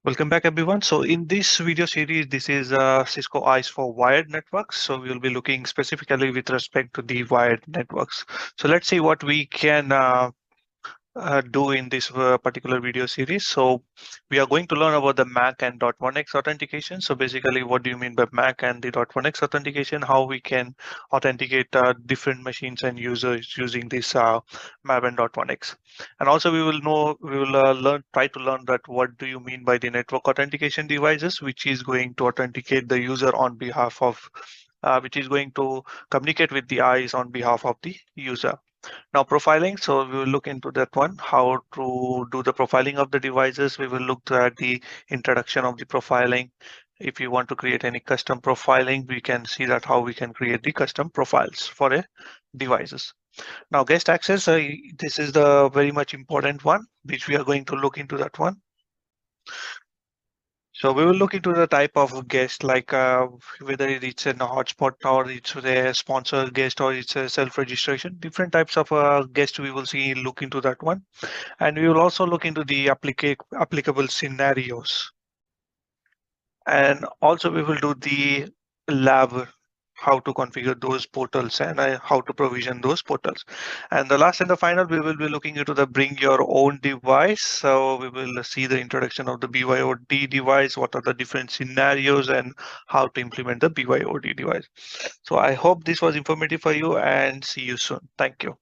Welcome back, everyone. So in this video series, this is Cisco ICE for wired networks. So we will be looking specifically with respect to the wired networks. So let's see what we can do in this particular video series. So we are going to learn about the MAC and .1x authentication. So basically, what do you mean by MAC and the .1x authentication? How we can authenticate different machines and users using this MAC and .1x. And also we will try to learn that what do you mean by the network authentication devices, which is going to authenticate the user on behalf of which is going to communicate with the eyes on behalf of the user. Now profiling, so we will look into that one, how to do the profiling of the devices. We will look at the introduction of the profiling. If you want to create any custom profiling, we can see that how we can create the custom profiles for a devices. Now guest access, this is the very much important one, which we are going to look into that one. So we will look into the type of guest, like whether it's a hotspot or it's a sponsor guest or it's a self-registration. Different types of guest we will see look into that one, and we will also look into the applicable scenarios, and also we will do the lab, how to configure those portals and how to provision those portals. And the last and the final, we will be looking into the bring your own device. So we will see the introduction of the BYOD device, what are the different scenarios and how to implement the BYOD device. So I hope this was informative for you and see you soon. Thank you.